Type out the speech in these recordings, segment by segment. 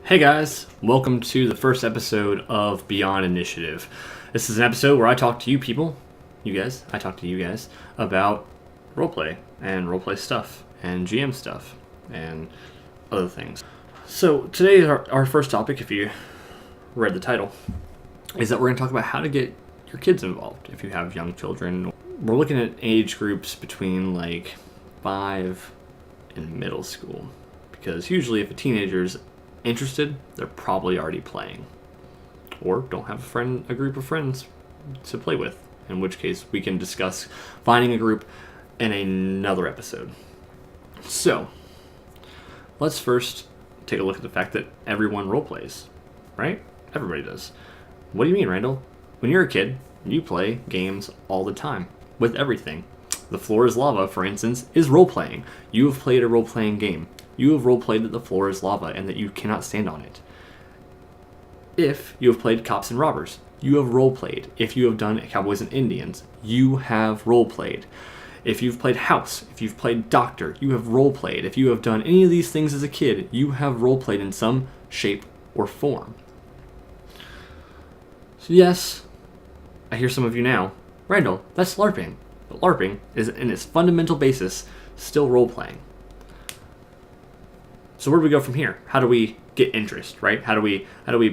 Hey guys, welcome to the first episode of Beyond Initiative. This is an episode where I talk to you people, I talk to you guys about roleplay and roleplay stuff and GM stuff and other things. So today our first topic, if you read the title, is that we're going to talk about how to get your kids involved if you have young children. We're looking at age groups between like 5 and middle school, because usually if a teenager's interested, they're probably already playing, or don't have a group of friends to play with, in which case we can discuss finding a group in another episode. So let's first take a look at the fact that everyone role plays, right? Everybody does. What do you mean, Randall? When you're a kid, you play games all the time with everything. The Floor is Lava, for instance, is role-playing. You have played a role-playing game. You have role-played that the floor is lava and that you cannot stand on it. If you have played Cops and Robbers, you have role-played. If you have done Cowboys and Indians, you have role-played. If you've played House, if you've played Doctor, you have role-played. If you have done any of these things as a kid, you have role-played in some shape or form. So yes, I hear some of you now, Randall, that's LARPing. But LARPing is, in its fundamental basis, still role-playing. So where do we go from here? How do we get interest, right? How do we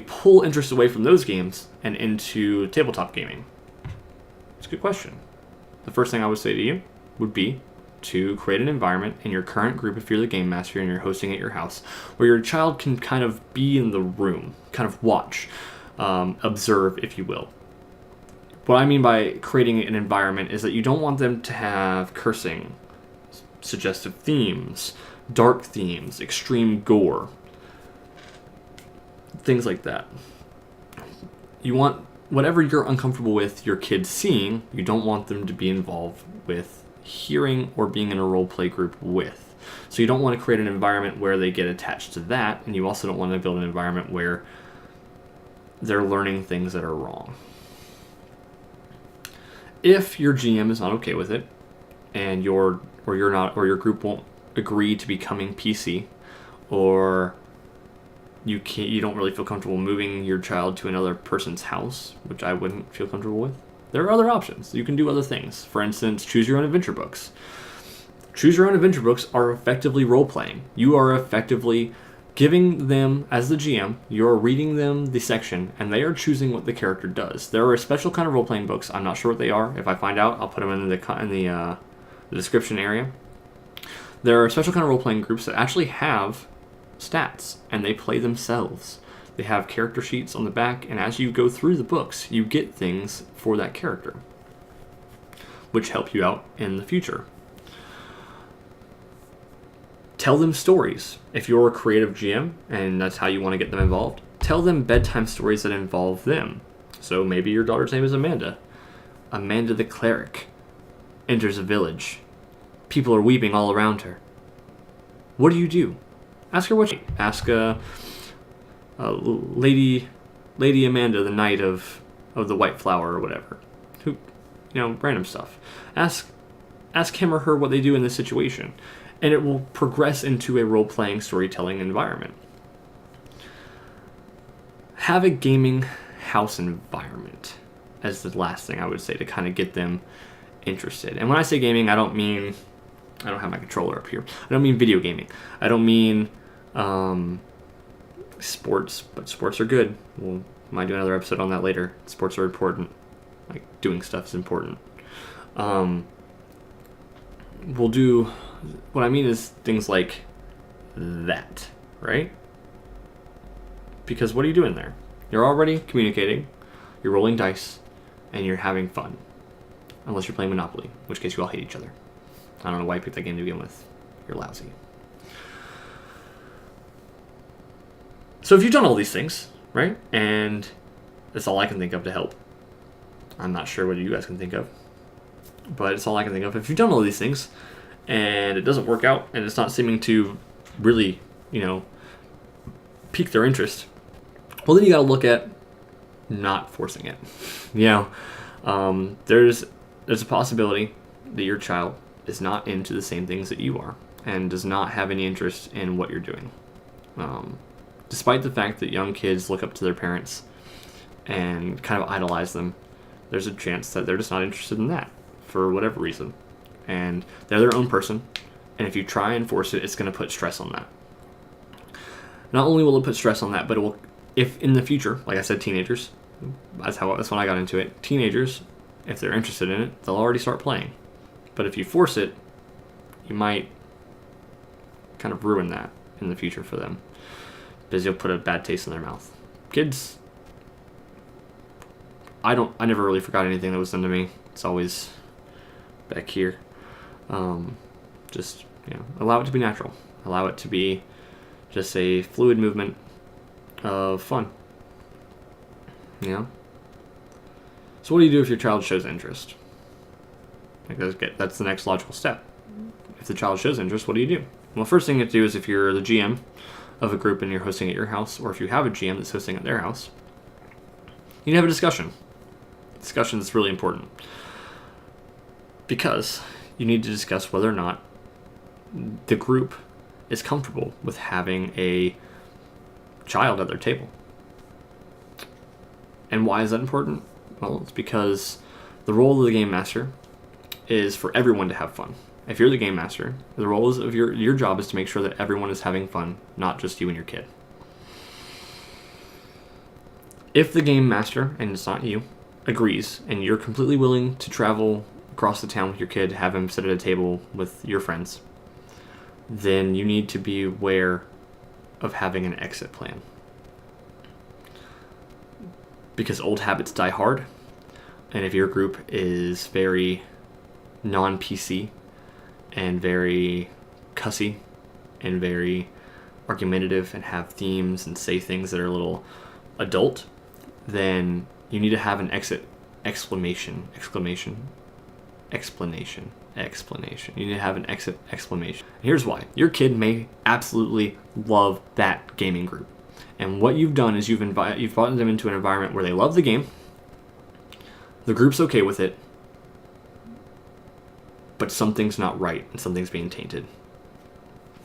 pull interest away from those games and into tabletop gaming? It's a good question. The first thing I would say to you would be to create an environment in your current group, if you're the game master and you're hosting at your house, where your child can kind of be in the room, kind of watch, observe, if you will. What I mean by creating an environment is that you don't want them to have cursing, suggestive themes, dark themes, extreme gore, things like that. You want whatever you're uncomfortable with your kids seeing, you don't want them to be involved with hearing or being in a role play group with. So you don't want to create an environment where they get attached to that, and you also don't want to build an environment where they're learning things that are wrong. If your GM is not okay with it, and your group won't agree to becoming PC, or you don't really feel comfortable moving your child to another person's house, which I wouldn't feel comfortable with, there are other options. You can do other things. For instance, choose your own adventure books. Choose your own adventure books are effectively role-playing. You are effectively giving them, as the GM, you're reading them the section, and they are choosing what the character does. There are a special kind of role-playing books. I'm not sure what they are. If I find out, I'll put them in the description area. There are special kind of role-playing groups that actually have stats, and they play themselves. They have character sheets on the back, and as you go through the books, you get things for that character, which help you out in the future. Tell them stories. If you're a creative GM, and that's how you want to get them involved, tell them bedtime stories that involve them. So maybe your daughter's name is Amanda. Amanda the cleric enters a village. People are weeping all around her. What do? Ask her what she... Ask Lady Amanda, the Knight of the White Flower or whatever. Random stuff. Ask him or her what they do in this situation. And it will progress into a role-playing storytelling environment. Have a gaming house environment as the last thing I would say to kind of get them interested. And when I say gaming, I don't have my controller up here. I don't mean video gaming. I don't mean sports, but sports are good. We might do another episode on that later. Sports are important. Like, doing stuff is important. What I mean is things like that, right? Because what are you doing there? You're already communicating, you're rolling dice, and you're having fun. Unless you're playing Monopoly, in which case you all hate each other. I don't know why I picked that game to begin with. You're lousy. So if you've done all these things, right? And that's all I can think of to help. I'm not sure what you guys can think of, but it's all I can think of. If you've done all these things, and it doesn't work out, and it's not seeming to really, pique their interest, well, then you got to look at not forcing it. There's a possibility that your child is not into the same things that you are, and does not have any interest in what you're doing. Despite the fact that young kids look up to their parents and kind of idolize them, there's a chance that they're just not interested in that for whatever reason. And they're their own person, and if you try and force it, it's going to put stress on that. Not only will it put stress on that, but it will, if in the future, like I said, teenagers, that's when I got into it. Teenagers, if they're interested in it, they'll already start playing. But if you force it, you might kind of ruin that in the future for them, because you'll put a bad taste in their mouth. Kids, I never really forgot anything that was done to me. It's always back here. Just, allow it to be natural. Allow it to be just a fluid movement of fun. So what do you do if your child shows interest? That's the next logical step. If the child shows interest, what do you do? Well, first thing you have to do is, if you're the GM of a group and you're hosting at your house, or if you have a GM that's hosting at their house, you need to have a discussion. Discussion is really important, because you need to discuss whether or not the group is comfortable with having a child at their table. And why is that important? Well, it's because the role of the game master is for everyone to have fun. If you're the game master, the role of your job is to make sure that everyone is having fun, not just you and your kid. If the game master, and it's not you, agrees, and you're completely willing to travel across the town with your kid, have him sit at a table with your friends, then you need to be aware of having an exit plan. Because old habits die hard, and if your group is very non-PC and very cussy and very argumentative and have themes and say things that are a little adult, then you need to have an exit explanation. You need to have an exit explanation. And here's why. Your kid may absolutely love that gaming group. And what you've done is you've brought them into an environment where they love the game, the group's okay with it, but something's not right and something's being tainted.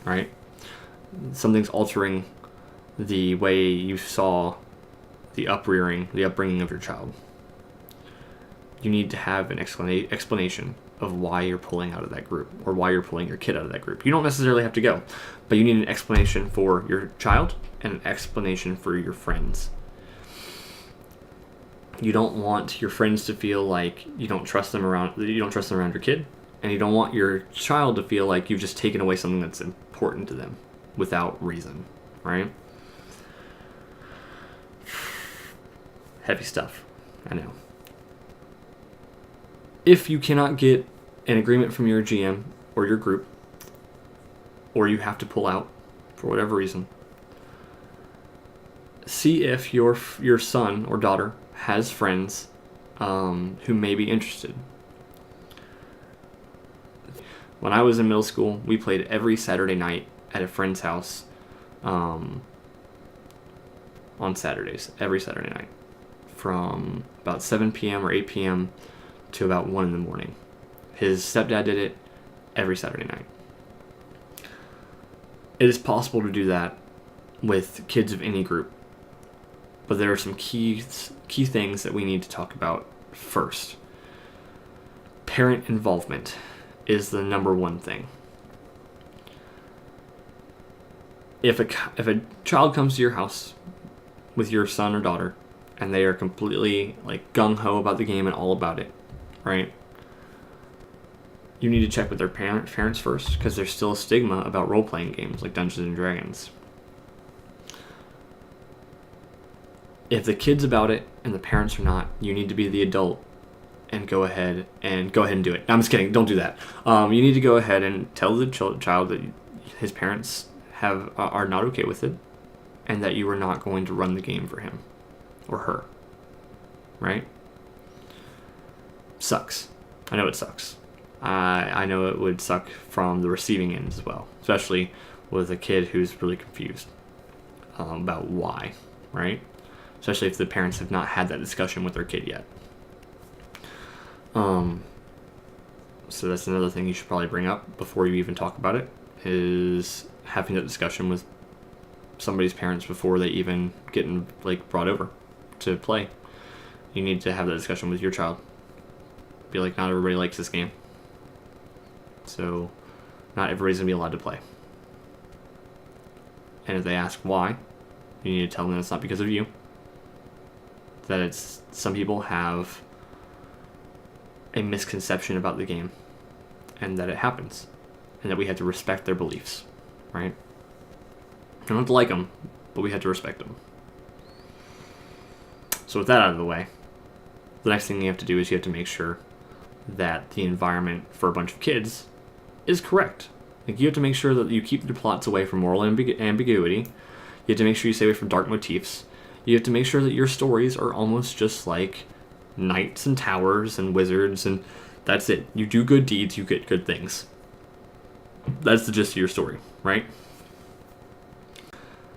Right? Something's altering the way you saw the upbringing of your child. You need to have an explanation of why you're pulling out of that group, or why you're pulling your kid out of that group. You don't necessarily have to go, but you need an explanation for your child and an explanation for your friends. You don't want your friends to feel like you don't trust them around your kid, and you don't want your child to feel like you've just taken away something that's important to them without reason, right? Heavy stuff, I know. If you cannot get an agreement from your GM or your group, or you have to pull out for whatever reason, see if your son or daughter has friends who may be interested. When I was in middle school, we played every Saturday night at a friend's house on Saturdays, every Saturday night, from about 7 p.m. or 8 p.m. to about 1 in the morning. His stepdad did it every Saturday night. It is possible to do that with kids of any group, but there are some key things that we need to talk about first. Parent involvement is the number one thing. If a child comes to your house with your son or daughter and they are completely like gung-ho about the game and all about it, right? You need to check with their parents first, because there's still a stigma about role-playing games like Dungeons and Dragons. If the kid's about it and the parents are not, you need to be the adult and go ahead and do it. No, I'm just kidding. Don't do that. You need to go ahead and tell the child that his parents are not okay with it, and that you are not going to run the game for him or her. Right? Sucks. I know it sucks. I know it would suck from the receiving end as well, especially with a kid who's really confused about why, right? Especially if the parents have not had that discussion with their kid yet. So that's another thing you should probably bring up before you even talk about it, is having that discussion with somebody's parents before they even get brought over to play. You need to have that discussion with your child. Be like, not everybody likes this game, so not everybody's gonna be allowed to play. And if they ask why, you need to tell them it's not because of you. That it's, some people have a misconception about the game, and that it happens, and that we have to respect their beliefs, right? We don't have to like them, but we have to respect them. So with that out of the way, the next thing you have to do is you have to make sure that the environment for a bunch of kids is correct. Like, you have to make sure that you keep the plots away from moral ambiguity. You have to make sure you stay away from dark motifs. You have to make sure that your stories are almost just like knights and towers and wizards, and that's it. You do good deeds, you get good things. That's the gist of your story, right?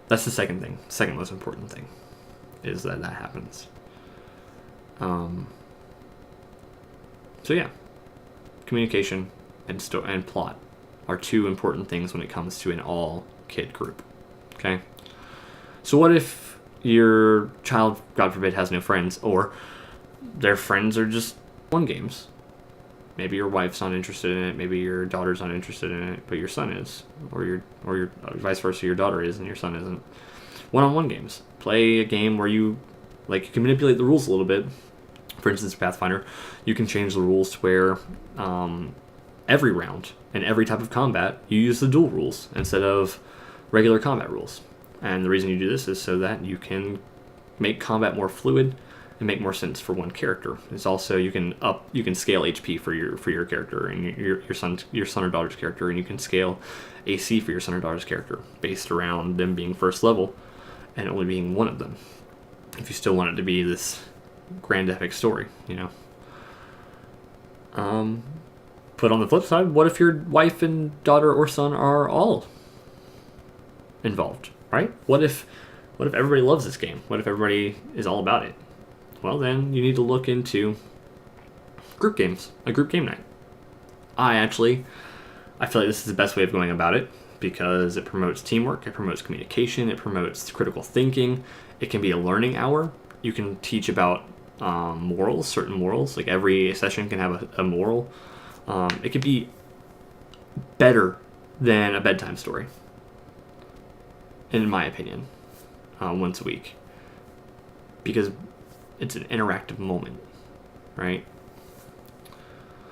That's the second thing. Second most important thing is that happens. So yeah, communication and plot are two important things when it comes to an all-kid group. Okay? So what if your child, God forbid, has no friends, or their friends are just one games? Maybe your wife's not interested in it, maybe your daughter's not interested in it, but your son is, or your vice versa, your daughter is and your son isn't. One-on-one games. Play a game where you can manipulate the rules a little bit. For instance, Pathfinder, you can change the rules to where every round and every type of combat, you use the duel rules instead of regular combat rules. And the reason you do this is so that you can make combat more fluid and make more sense for one character. It's also you can scale HP for your character and your son or daughter's character, and you can scale AC for your son or daughter's character based around them being first level and only being one of them. If you still want it to be this grand epic story, But on the flip side, what if your wife and daughter or son are all involved, right? What if everybody loves this game? What if everybody is all about it? Well, then you need to look into group games, a group game night. I feel like this is the best way of going about it because it promotes teamwork, it promotes communication, it promotes critical thinking. It can be a learning hour. You can teach about morals, certain morals. Like every session can have a moral. It could be better than a bedtime story, in my opinion, once a week, because it's an interactive moment, right?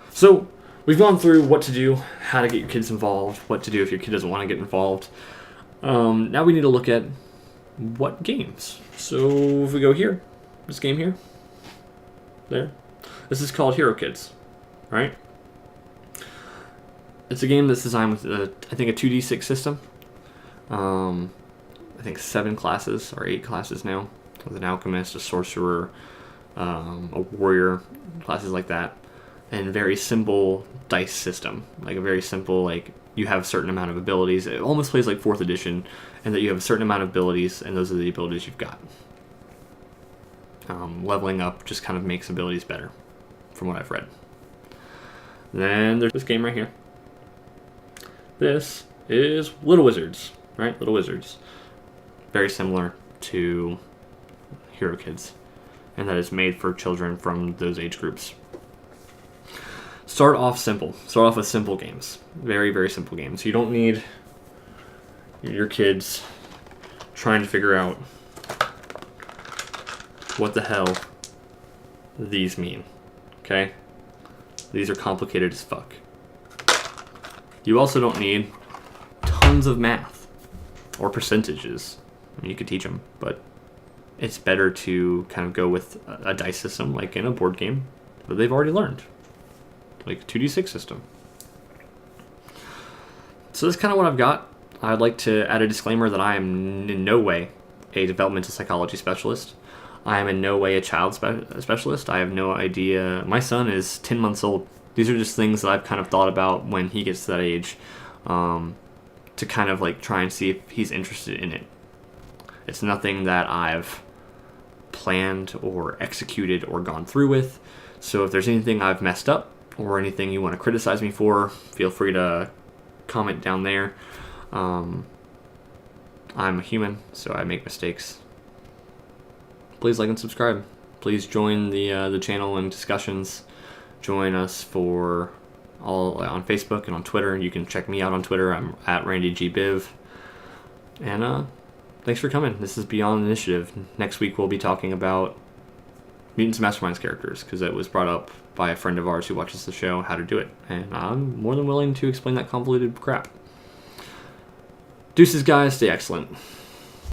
So we've gone through what to do, how to get your kids involved, what to do if your kid doesn't want to get involved. Now we need to look at what games. So if we go here, this game here, there, this is called Hero Kids, right? It's a game that's designed with, I think, a 2d6 system. I think 7 classes or 8 classes now, with an alchemist, a sorcerer, a warrior, classes like that, and very simple dice system. Like a very simple, you have a certain amount of abilities. It almost plays like 4th edition, and that you have a certain amount of abilities, and those are the abilities you've got. Leveling up just kind of makes abilities better, from what I've read. Then there's this game right here. This is Little Wizards, right? Little Wizards. Very similar to Hero Kids, and that is made for children from those age groups. Start off simple. Start off with simple games. Very, very simple games. You don't need your kids trying to figure out what the hell these mean, okay? These are complicated as fuck. You also don't need tons of math or percentages. I mean, you could teach them, but it's better to kind of go with a dice system, like in a board game, that they've already learned, like a 2d6 system. So that's kind of what I've got. I'd like to add a disclaimer that I am in no way a developmental psychology specialist. I am in no way a child specialist. I have no idea. My son is 10 months old. These are just things that I've kind of thought about when he gets to that age, to kind of try and see if he's interested in it. It's nothing that I've planned or executed or gone through with. So if there's anything I've messed up or anything you want to criticize me for, feel free to comment down there. I'm a human, so I make mistakes. Please like and subscribe. Please join the channel and discussions. Join us for all on Facebook and on Twitter. You can check me out on Twitter. I'm at RandyGBiv. And thanks for coming. This is Beyond Initiative. Next week we'll be talking about Mutants and Masterminds characters, because it was brought up by a friend of ours who watches the show how to do it. And I'm more than willing to explain that convoluted crap. Deuces, guys. Stay excellent.